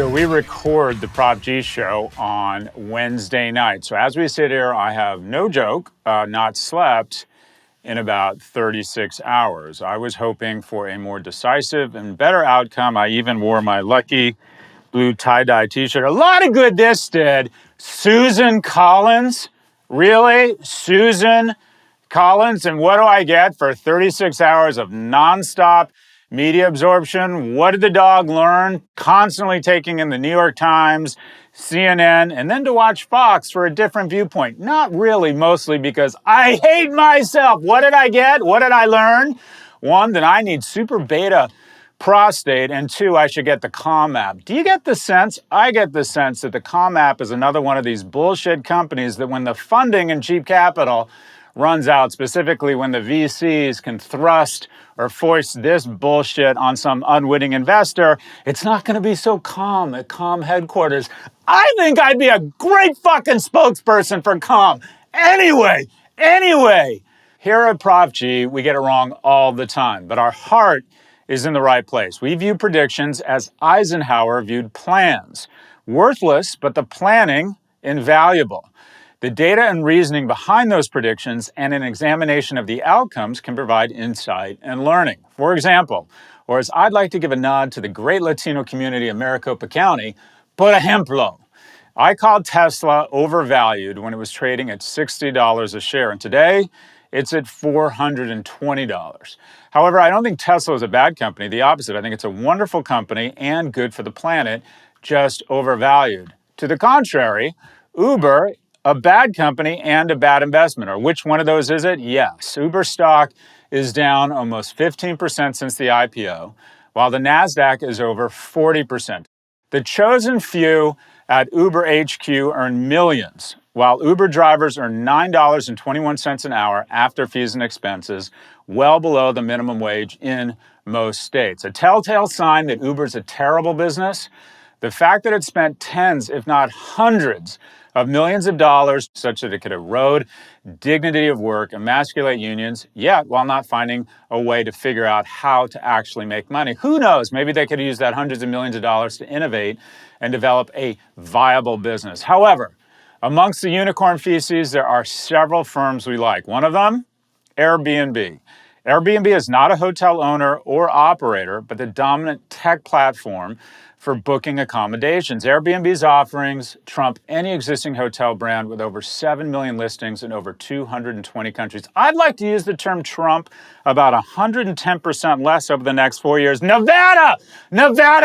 So we record the Prof G Show on Wednesday night. So as we sit here, I have, no joke, not slept in about 36 hours. I was hoping for a more decisive and better outcome. I even wore my lucky blue tie-dye t-shirt. A lot of good this did. Susan Collins? Really? Susan Collins? And what do I get for 36 hours of nonstop media absorption? What did the dog learn? Constantly taking in the New York Times, CNN, and then to watch Fox for a different viewpoint. Not really, mostly because I hate myself. What did I get? What did I learn? One, that I need super beta prostate, and two, I should get the Calm app. Do you get the sense? I get the sense that the Calm app is another one of these bullshit companies that when the funding and cheap capital runs out, specifically when the VCs can thrust or foist this bullshit on some unwitting investor, it's not going to be so calm at Calm headquarters. I think I'd be a great fucking spokesperson for Calm. Anyway, here at Prof G, we get it wrong all the time, but our heart is in the right place. We view predictions as Eisenhower viewed plans. Worthless, but the planning invaluable. The data and reasoning behind those predictions and an examination of the outcomes can provide insight and learning. For example, or as I'd like to give a nod to the great Latino community of Maricopa County, por ejemplo, I called Tesla overvalued when it was trading at $60 a share, and today it's at $420. However, I don't think Tesla is a bad company. The opposite. I think it's a wonderful company and good for the planet, just overvalued. To the contrary, Uber, a bad company and a bad investment. Or which one of those is it? Yes. Uber stock is down almost 15% since the IPO, while the NASDAQ is over 40%. The chosen few at Uber HQ earn millions, while Uber drivers earn $9.21 an hour after fees and expenses, well below the minimum wage in most states. A telltale sign that Uber's a terrible business. The fact that it spent tens, if not hundreds, of millions of dollars such that it could erode dignity of work, emasculate unions, yet while not finding a way to figure out how to actually make money. Who knows? Maybe they could use that hundreds of millions of dollars to innovate and develop a viable business. However, amongst the unicorn feces, there are several firms we like. One of them, Airbnb. Airbnb is not a hotel owner or operator, but the dominant tech platform for booking accommodations. Airbnb's offerings trump any existing hotel brand with over 7 million listings in over 220 countries. I'd like to use the term Trump about 110% less over the next 4 years. Nevada,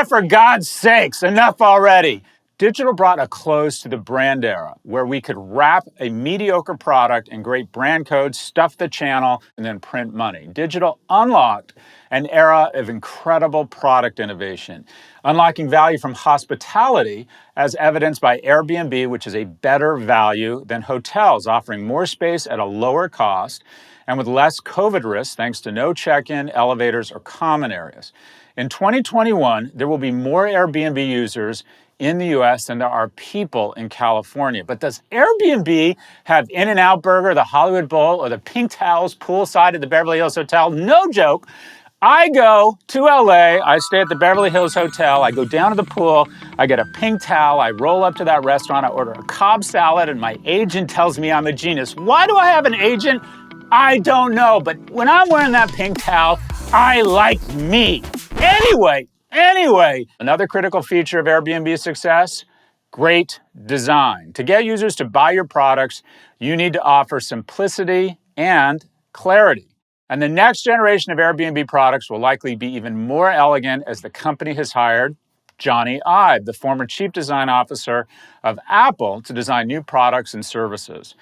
for God's sakes, enough already. Digital brought a close to the brand era, where we could wrap a mediocre product in great brand codes, stuff the channel, and then print money. Digital unlocked an era of incredible product innovation, unlocking value from hospitality, as evidenced by Airbnb, which is a better value than hotels, offering more space at a lower cost and with less COVID risks thanks to no check-in, elevators, or common areas. In 2021, there will be more Airbnb users in the US than there are people in California. But does Airbnb have In-N-Out Burger, the Hollywood Bowl, or the pink towels poolside at the Beverly Hills Hotel? No joke. I go to LA, I stay at the Beverly Hills Hotel, I go down to the pool, I get a pink towel, I roll up to that restaurant, I order a Cobb salad, and my agent tells me I'm a genius. Why do I have an agent? I don't know, but when I'm wearing that pink towel, I like me. Anyway, another critical feature of Airbnb's success, great design. To get users to buy your products, you need to offer simplicity and clarity. And the next generation of Airbnb products will likely be even more elegant, as the company has hired Johnny Ive, the former chief design officer of Apple, to design new products and services.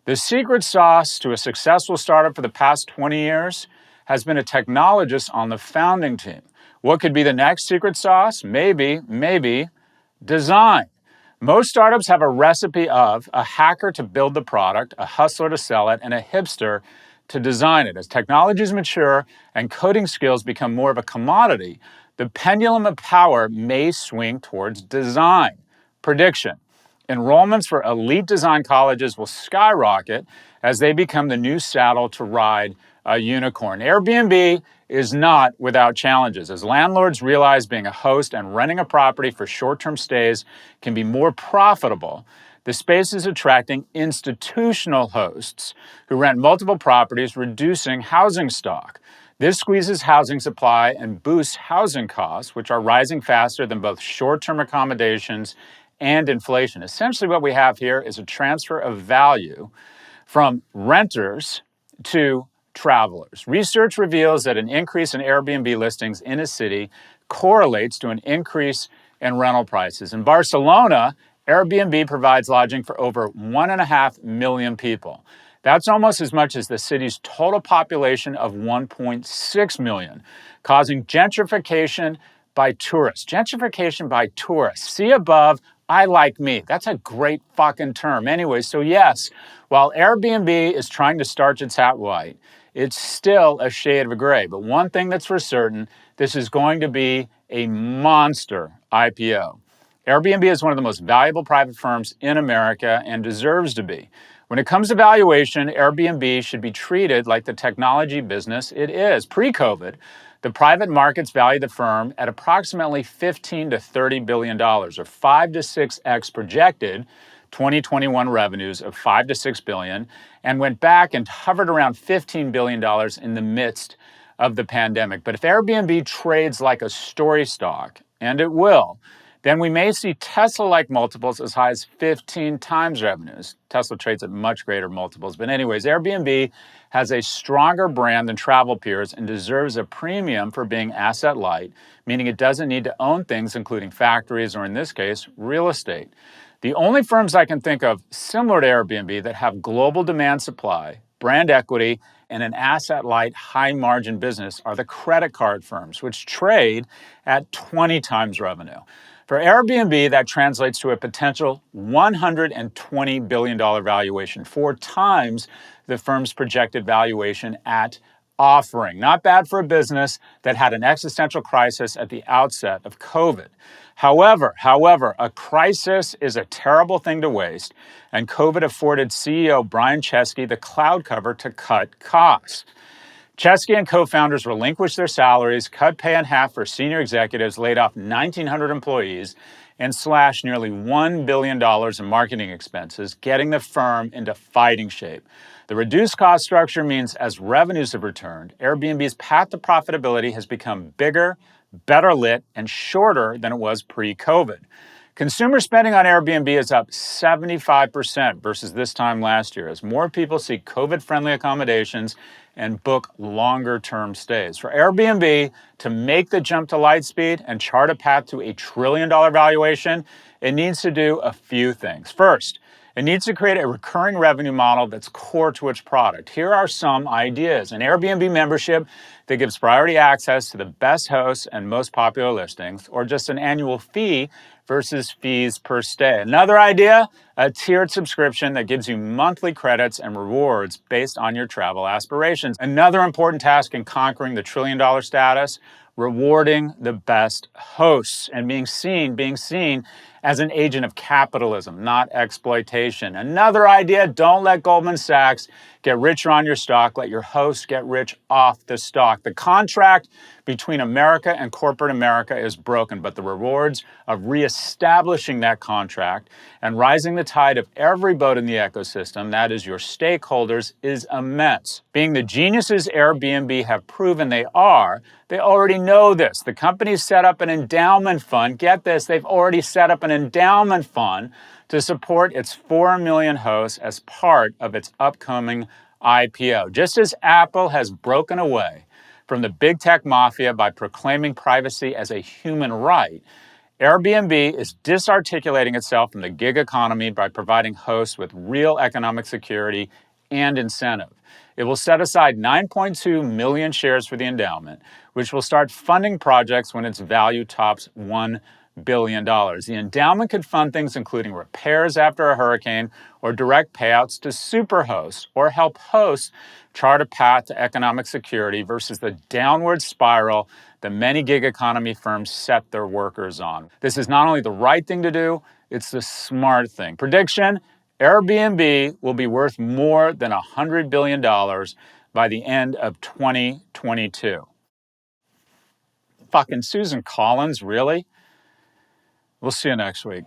The secret sauce to a successful startup for the past 20 years has been a technologist on the founding team. What could be the next secret sauce? Maybe design. Most startups have a recipe of a hacker to build the product, a hustler to sell it, and a hipster to design it. As technologies mature and coding skills become more of a commodity, the pendulum of power may swing towards design. Prediction. Enrollments for elite design colleges will skyrocket as they become the new saddle to ride a unicorn. Airbnb is not without challenges, as landlords realize being a host and renting a property for short-term stays can be more profitable. The space is attracting institutional hosts who rent multiple properties, reducing housing stock. This squeezes housing supply and boosts housing costs, which are rising faster than both short-term accommodations and inflation. Essentially, what we have here is a transfer of value from renters to travelers. Research reveals that an increase in Airbnb listings in a city correlates to an increase in rental prices. In Barcelona, Airbnb provides lodging for over 1.5 million people. That's almost as much as the city's total population of 1.6 million, causing gentrification by tourists. Gentrification by tourists. See above, I like me. That's a great fucking term. Anyway, so yes, while Airbnb is trying to starch its hat white, it's still a shade of gray. But one thing that's for certain, this is going to be a monster IPO. Airbnb is one of the most valuable private firms in America and deserves to be. When it comes to valuation, Airbnb should be treated like the technology business it is. Pre-COVID, the private markets valued the firm at approximately $15 to $30 billion, or 5 to 6x projected 2021 revenues of $5 to $6 billion, and went back and hovered around $15 billion in the midst of the pandemic. But if Airbnb trades like a story stock, and it will, then we may see Tesla-like multiples as high as 15 times revenues. Tesla trades at much greater multiples. But anyways, Airbnb has a stronger brand than travel peers and deserves a premium for being asset light, meaning it doesn't need to own things, including factories, or in this case, real estate. The only firms I can think of similar to Airbnb that have global demand supply, brand equity, and an asset-light, high-margin business are the credit card firms, which trade at 20 times revenue. For Airbnb, that translates to a potential $120 billion valuation, 4 times the firm's projected valuation at offering. Not bad for a business that had an existential crisis at the outset of COVID. However, a crisis is a terrible thing to waste, and COVID afforded CEO Brian Chesky the cloud cover to cut costs. Chesky and co-founders relinquished their salaries, cut pay in half for senior executives, laid off 1,900 employees, and slashed nearly $1 billion in marketing expenses, getting the firm into fighting shape. The reduced cost structure means as revenues have returned, Airbnb's path to profitability has become bigger, better lit, and shorter than it was pre-COVID. Consumer spending on Airbnb is up 75% versus this time last year as more people seek COVID-friendly accommodations and book longer-term stays. For Airbnb to make the jump to Lightspeed and chart a path to $1 trillion valuation, it needs to do a few things. First, it needs to create a recurring revenue model that's core to its product. Here are some ideas. An Airbnb membership that gives priority access to the best hosts and most popular listings, or just an annual fee versus fees per stay. Another idea, a tiered subscription that gives you monthly credits and rewards based on your travel aspirations. Another important task in conquering the $1 trillion status, rewarding the best hosts and being seen as an agent of capitalism, not exploitation. Another idea, don't let Goldman Sachs get richer on your stock. Let your hosts get rich off the stock. The contract between America and corporate America is broken, but the rewards of reestablishing that contract and rising the tide of every boat in the ecosystem, that is your stakeholders, is immense. Being the geniuses Airbnb have proven they are, they already know this. The company's set up an endowment fund. Get this, they've already set up an endowment fund to support its 4 million hosts as part of its upcoming IPO. Just as Apple has broken away from the big tech mafia by proclaiming privacy as a human right, Airbnb is disarticulating itself from the gig economy by providing hosts with real economic security and incentive. It will set aside 9.2 million shares for the endowment, which will start funding projects when its value tops $1 billion. The endowment could fund things including repairs after a hurricane or direct payouts to superhosts, or help hosts chart a path to economic security versus the downward spiral that many gig economy firms set their workers on. This is not only the right thing to do, It's the smart thing. Prediction, Airbnb will be worth more than $100 billion by the end of 2022. Fucking Susan Collins, really? We'll see you next week.